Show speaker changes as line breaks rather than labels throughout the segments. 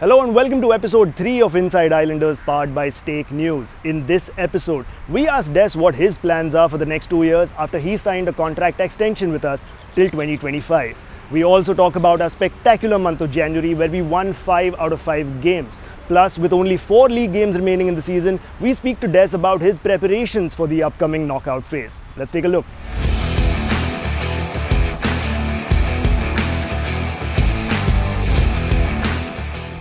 Hello and welcome to episode 3 of Inside Islanders powered by Stake News. In this episode, we asked Des what his plans are for the next 2 years after he signed a contract extension with us till 2025. We also talk about our spectacular month of January where we won 5 out of 5 games. Plus, with only 4 league games remaining in the season, we speak to Des about his preparations for the upcoming knockout phase. Let's take a look.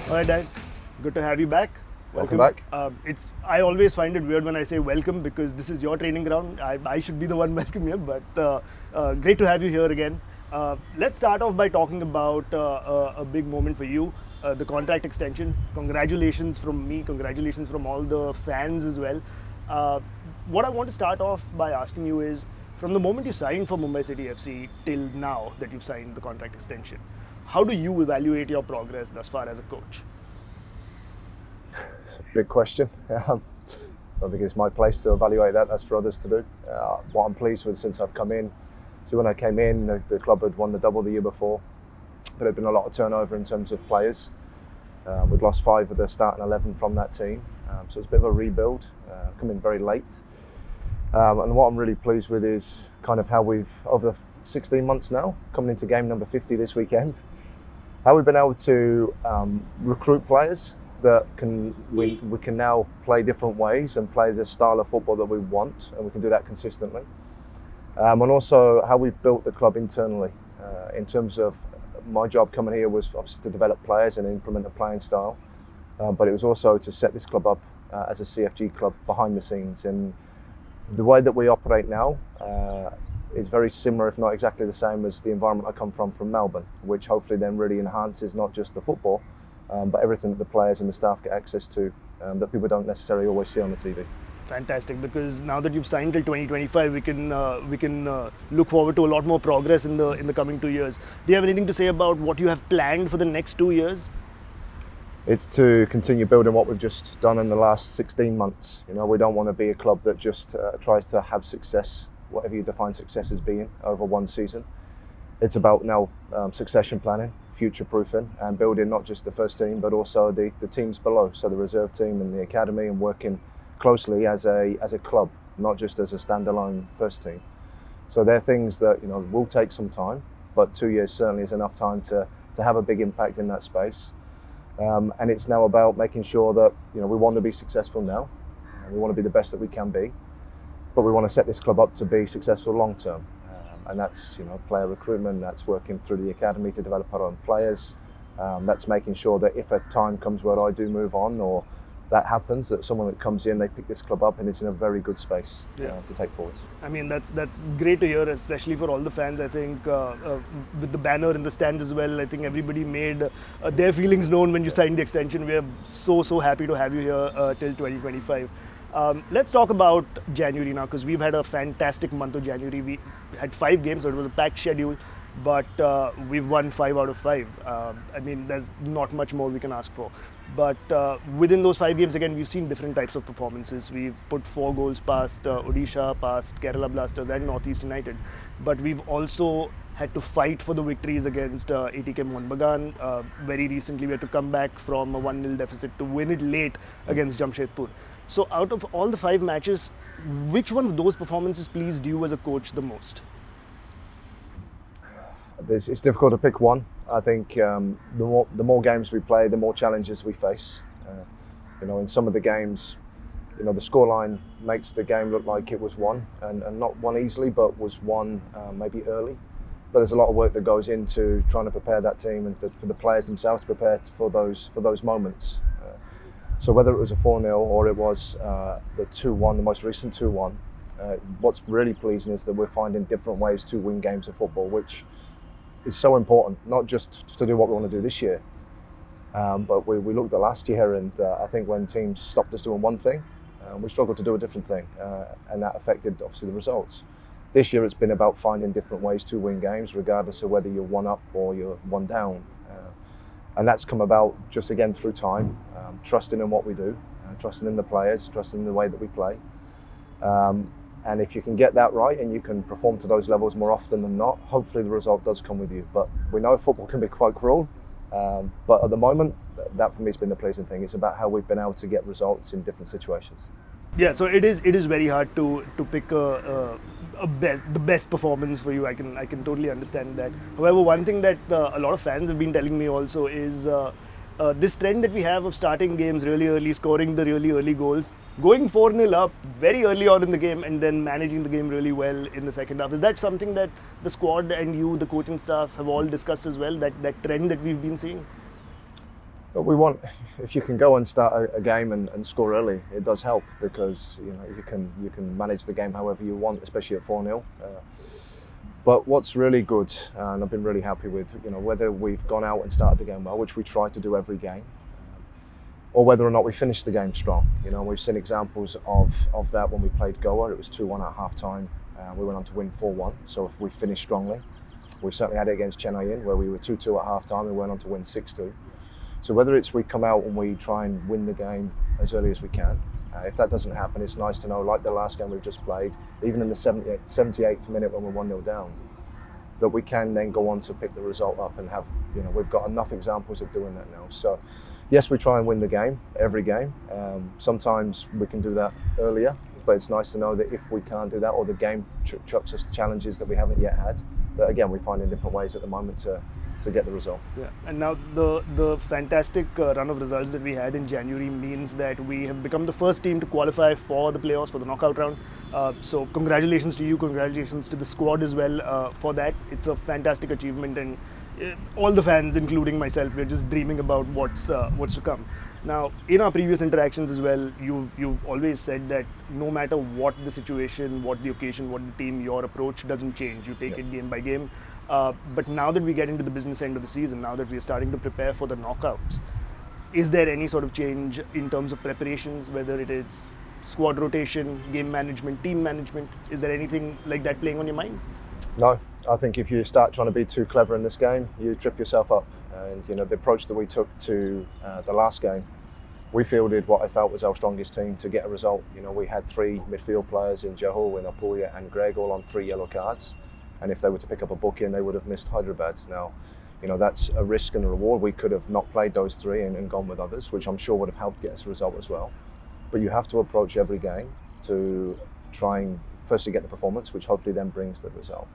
Alright guys, good to have you back.
Welcome back.
I always find it weird when I say welcome because this is your training ground. I should be the one welcome here, but great to have you here again. Let's start off by talking about a big moment for you, the contract extension. Congratulations from me, congratulations from all the fans as well. What I want to start off by asking you is, from the moment you signed for Mumbai City FC till now that you've signed the contract extension, how do you evaluate your progress thus far as a coach?
It's a big question. I don't think it's my place to evaluate that. That's for others to do. What I'm pleased with since I've come in, so when I came in, the club had won the double the year before. There had been a lot of turnover in terms of players. We'd lost 5 of the starting 11 from that team. So it's a bit of a rebuild, come in very late. And what I'm really pleased with is kind of how we've, over the 16 months now, coming into game number 50 this weekend, how we've been able to recruit players that we can now play different ways and play the style of football that we want, and we can do that consistently. And also how we've built the club internally. In terms of my job coming here was obviously to develop players and implement a playing style, but it was also to set this club up as a CFG club behind the scenes. And the way that we operate now is very similar, if not exactly the same, as the environment I come from Melbourne, which hopefully then really enhances not just the football, but everything that the players and the staff get access to that people don't necessarily always see on the TV.
Fantastic, because now that you've signed till 2025, we can look forward to a lot more progress in the coming 2 years. Do you have anything to say about what you have planned for the next 2 years?
It's to continue building what we've just done in the last 16 months. You know, we don't want to be a club that just tries to have success, whatever you define success as being, over one season. It's about now succession planning, future proofing, and building not just the first team but also the teams below, so the reserve team and the academy, and working closely as a club, not just as a standalone first team. So they're things that, you know, will take some time, but 2 years certainly is enough time to have a big impact in that space. And it's now about making sure that, you know, we want to be successful now, we want to be the best that we can be, but we want to set this club up to be successful long term. And that's, you know, player recruitment, that's working through the academy to develop our own players, that's making sure that if a time comes where I do move on or that happens, that someone that comes in, they pick this club up and it's in a very good space to take forward.
I mean, that's great to hear, especially for all the fans. I think with the banner in the stands as well, I think everybody made their feelings known when you signed the extension. We are so happy to have you here till 2025. Let's talk about January now, because we've had a fantastic month of January. We had 5 games, so it was a packed schedule, but we've won 5 out of 5. I mean, there's not much more we can ask for. But within those 5 games, again, we've seen different types of performances. We've put 4 goals past Odisha, past Kerala Blasters and Northeast United. But we've also had to fight for the victories against ATK Mohun Bagan. Very recently, we had to come back from a 1-0 deficit to win it late against Jamshedpur. So out of all the 5 matches, which one of those performances pleased you as a coach the most?
It's difficult to pick one. I think the more games we play, the more challenges we face. You know, in some of the games, you know, the scoreline makes the game look like it was won, and not won easily, but was won maybe early. But there's a lot of work that goes into trying to prepare that team and for the players themselves to prepare for those moments. So whether it was a 4-0 or it was the 2-1, the most recent 2-1, what's really pleasing is that we're finding different ways to win games of football, which is so important, not just to do what we want to do this year, but we looked at last year, and I think when teams stopped us doing one thing, we struggled to do a different thing, and that affected obviously the results. This year it's been about finding different ways to win games, regardless of whether you're 1 up or you're 1 down. And that's come about just again through time, trusting in what we do, trusting in the players, trusting in the way that we play. And if you can get that right and you can perform to those levels more often than not, hopefully the result does come with you. But we know football can be quite cruel. But at the moment, that for me has been the pleasing thing. It's about how we've been able to get results in different situations.
Yeah, so it is very hard to pick the best performance for you. I can totally understand that. However, one thing that a lot of fans have been telling me also is this trend that we have of starting games really early, scoring the really early goals, going 4-0 up very early on in the game, and then managing the game really well in the second half. Is that something that the squad and you, the coaching staff, have all discussed as well? That trend that we've been seeing.
But we want, if you can go and start a game and score early, it does help, because you can manage the game however you want, especially at 4-0. But what's really good, and I've been really happy with, whether we've gone out and started the game well, which we try to do every game, or whether or not we finish the game strong. We've seen examples of that when we played Goa. It was 2-1 at half time. We went on to win 4-1. So if we finished strongly, we certainly had it against Chennai, where we were 2-2 at half time and went on to win 6-2. So whether it's we come out and we try and win the game as early as we can, if that doesn't happen, it's nice to know, like the last game we've just played, even in the 78th minute when we're 1-0 down, that we can then go on to pick the result up and have, we've got enough examples of doing that now. So yes, we try and win the game, every game. Sometimes we can do that earlier, but it's nice to know that if we can't do that, or the game chucks us challenges that we haven't yet had, that again, we find in different ways at the moment to get the result.
Yeah, and now the fantastic run of results that we had in January means that we have become the first team to qualify for the playoffs, for the knockout round. So congratulations to you, congratulations to the squad as well for that. It's a fantastic achievement, and all the fans, including myself, we're just dreaming about what's to come. Now, in our previous interactions as well, you've always said that no matter what the situation, what the occasion, what the team, your approach doesn't change. You take it game by game. But now that we get into the business end of the season, now that we're starting to prepare for the knockouts, is there any sort of change in terms of preparations, whether it is squad rotation, game management, team management? Is there anything like that playing on your mind?
No, I think if you start trying to be too clever in this game, you trip yourself up. And the approach that we took to the last game, we fielded what I felt was our strongest team to get a result. We had 3 midfield players in Jahul, in Apulia and Greg, all on 3 yellow cards. And if they were to pick up a booking, they would have missed Hyderabad. Now, that's a risk and a reward. We could have not played those 3 and gone with others, which I'm sure would have helped get us a result as well. But you have to approach every game to try and firstly get the performance, which hopefully then brings the result.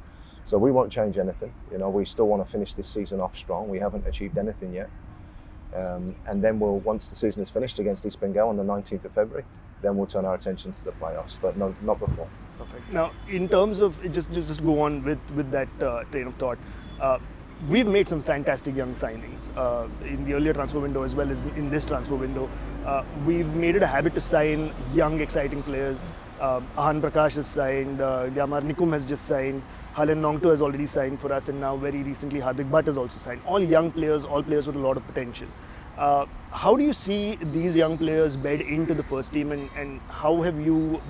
So we won't change anything. We still want to finish this season off strong. We haven't achieved anything yet. And then once the season is finished against East Bengal on the 19th of February, then we'll turn our attention to the playoffs, but no, not before.
Perfect. Now, in terms of, just go on with that train of thought, we've made some fantastic young signings in the earlier transfer window as well as in this transfer window. We've made it a habit to sign young, exciting players. Ahan Prakash has signed, Gyamar Nikum has just signed, Halen Nongto has already signed for us, and now very recently Hardik Bhatt has also signed. All young players, all players with a lot of potential. How do you see these young players bed into the first team, and how have you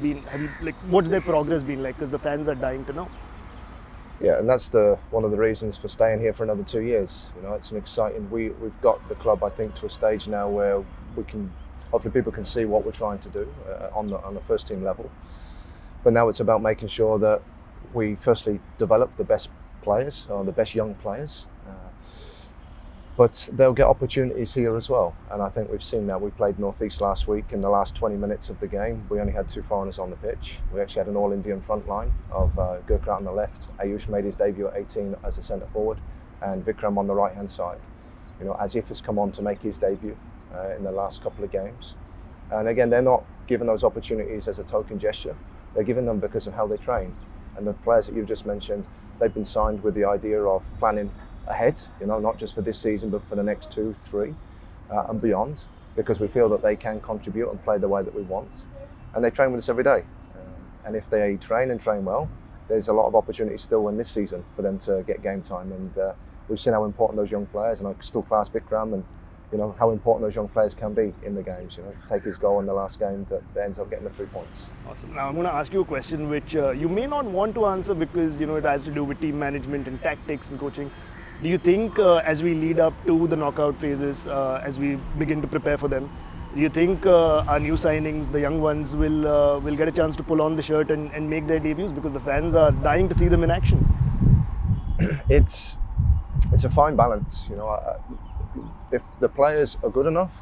what's their progress been like? Because the fans are dying to know.
Yeah, and that's one of the reasons for staying here for another 2 years. It's an exciting. We've got the club, I think, to a stage now where we can, hopefully, people can see what we're trying to do on the first team level. But now it's about making sure that we firstly develop the best players, or the best young players. But they'll get opportunities here as well, and I think we've seen that. We played North East last week. In the last 20 minutes of the game, we only had 2 foreigners on the pitch. We actually had an all-Indian front line of Gurkha on the left. Ayush made his debut at 18 as a centre forward, and Vikram on the right-hand side. Asif has come on to make his debut in the last couple of games. And again, they're not given those opportunities as a token gesture. They're given them because of how they train. And the players that you've just mentioned, they've been signed with the idea of planning ahead, not just for this season, but for the next 2, 3 and beyond, because we feel that they can contribute and play the way that we want. And they train with us every day. And if they train well, there's a lot of opportunity still in this season for them to get game time. And we've seen how important those young players, and I still class Vikram, and how important those young players can be in the games. Take his goal in the last game that ends up getting the 3 points.
Awesome. Now I'm going to ask you a question which you may not want to answer, because it has to do with team management and tactics and coaching. Do you think as we lead up to the knockout phases, as we begin to prepare for them, do you think our new signings, the young ones, will get a chance to pull on the shirt and make their debuts, because the fans are dying to see them in action?
It's a fine balance. if the players are good enough,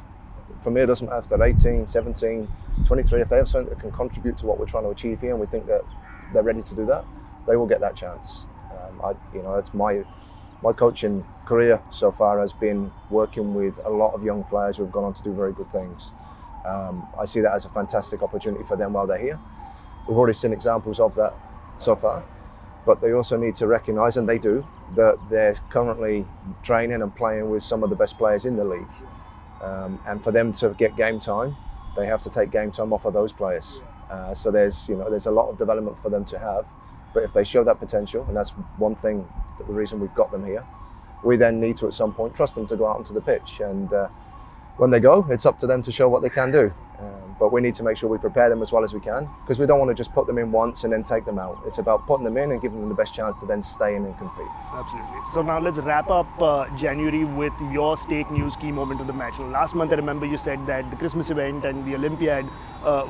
for me it doesn't matter if they're 18, 17, 23, if they have something that can contribute to what we're trying to achieve here and we think that they're ready to do that, they will get that chance. It's my coaching career so far has been working with a lot of young players who have gone on to do very good things. I see that as a fantastic opportunity for them while they're here. We've already seen examples of that so far, but they also need to recognise, and they do, that they're currently training and playing with some of the best players in the league. And for them to get game time, they have to take game time off of those players. So there's a lot of development for them to have. But if they show that potential, and that's one thing, that the reason we've got them here, we then need to at some point trust them to go out onto the pitch. And when they go, it's up to them to show what they can do. But we need to make sure we prepare them as well as we can, because we don't want to just put them in once and then take them out. It's about putting them in and giving them the best chance to then stay in and compete.
Absolutely. So now let's wrap up January with your Stake News key moment of the match. Last month I remember you said that the Christmas event and the Olympiad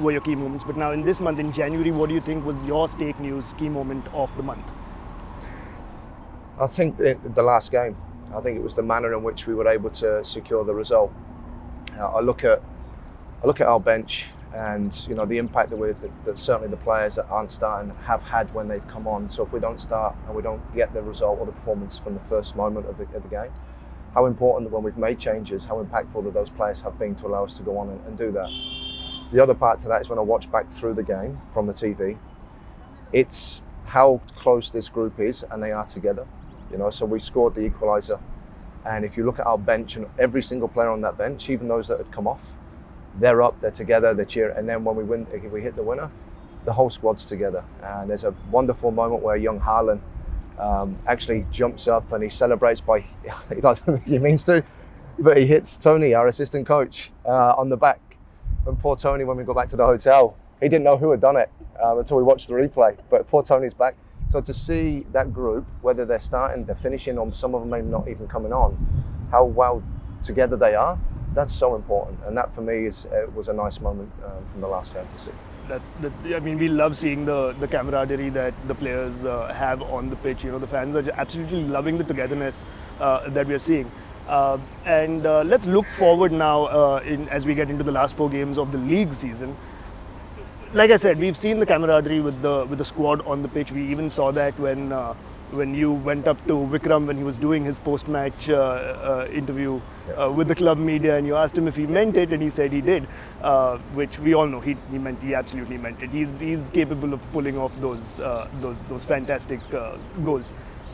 were your key moments. But now in this month, in January, what do you think was your Stake News key moment of the month?
I think the last game. I think it was the manner in which we were able to secure the result. I look at our bench, and the impact that certainly the players that aren't starting have had when they've come on. So if we don't start and we don't get the result or the performance from the first moment of the game, how important that when we've made changes, how impactful that those players have been to allow us to go on and do that. The other part to that is when I watch back through the game from the TV, it's how close this group is and they are together. So we scored the equaliser, and if you look at our bench and every single player on that bench, even those that had come off, they're up, they're together, they're cheering, and then when we win, if we hit the winner, the whole squad's together. And there's a wonderful moment where young Haaland actually jumps up and he celebrates by, he doesn't think he means to, but he hits Tony, our assistant coach, on the back. And poor Tony, when we got back to the hotel, he didn't know who had done it until we watched the replay, but poor Tony's back. So to see that group, whether they're starting, they're finishing, or some of them maybe not even coming on, how well together they are, that's so important. And that for me was a nice moment from the last fantasy.
We love seeing the camaraderie that the players have on the pitch. The fans are absolutely loving the togetherness that we are seeing. And let's look forward now as we get into the last 4 games of the league season. Like I said, we've seen the camaraderie with the squad on the pitch. We even saw that when you went up to Vikram when he was doing his post-match interview with the club media, and you asked him if he meant it, and he said he did, which we all know he absolutely meant it. He's capable of pulling off those fantastic goals.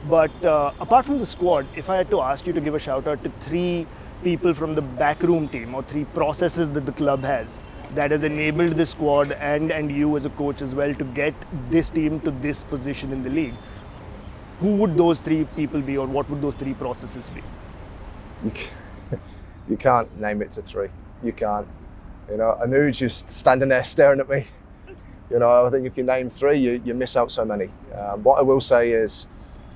But apart from the squad, if I had to ask you to give a shout out to 3 people from the backroom team, or 3 processes that the club has that has enabled the squad and you as a coach as well to get this team to this position in the league, who would those 3 people be, or what would those 3 processes be?
You can't name it to 3. You can't. Amogh just standing there staring at me. I think if you name 3, you miss out so many. What I will say is,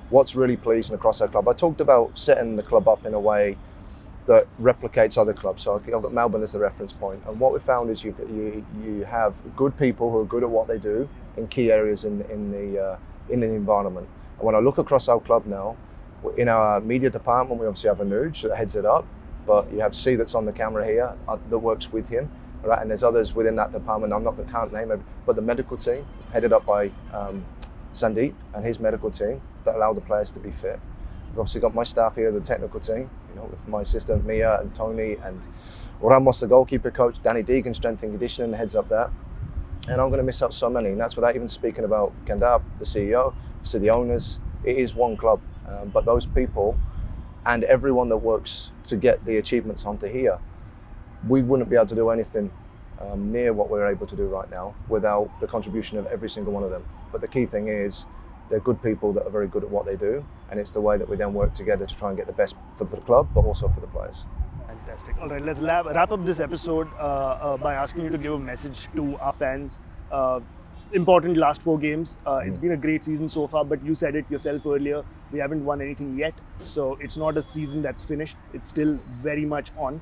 what's really pleasing across our club, I talked about setting the club up in a way that replicates other clubs. So I've got Melbourne as the reference point. And what we found is you have good people who are good at what they do in key areas in the environment. And when I look across our club now, in our media department, we obviously have Amogh that heads it up, but you have C that's on the camera here that works with him, right? And there's others within that department. Can't name it, but the medical team headed up by Sandeep and his medical team that allow the players to be fit. We've obviously got my staff here, the technical team, with my assistant Mia and Tony and Ramos, the goalkeeper coach, Danny Deegan, strength and conditioning, heads up that. And I'm going to miss out so many, and that's without even speaking about Candid, the CEO, so the owners. It is one club, but those people and everyone that works to get the achievements onto here, we wouldn't be able to do anything near what we're able to do right now without the contribution of every single one of them. But the key thing is, they're good people that are very good at what they do, and it's the way that we then work together to try and get the best for the club, but also for the players.
Fantastic. All right, let's wrap up this episode by asking you to give a message to our fans. Important last 4 games. It's been a great season so far, but you said it yourself earlier, we haven't won anything yet. So it's not a season that's finished. It's still very much on.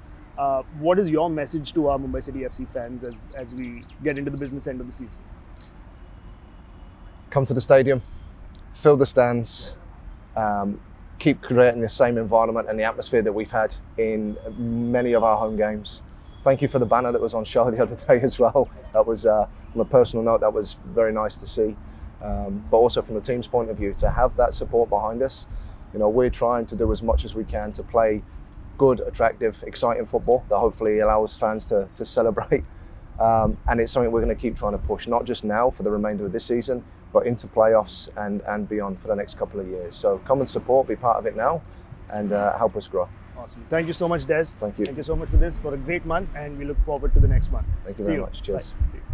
What is your message to our Mumbai City FC fans as we get into the business end of the season?
Come to the stadium, fill the stands, keep creating the same environment and the atmosphere that we've had in many of our home games. Thank you for the banner that was on show the other day as well. That was, from a personal note, that was very nice to see. But also from the team's point of view, to have that support behind us. You know, we're trying to do as much as we can to play good, attractive, exciting football that hopefully allows fans to celebrate. And it's something we're going to keep trying to push, not just now for the remainder of this season, but into playoffs and beyond for the next couple of years. So come and support, be part of it now, and help us grow.
Awesome. Thank you so much, Des.
Thank you.
Thank you so much for this, for a great month, and we look forward to the next month.
Thank you
See
very
you.
much. Cheers.
Bye. See you.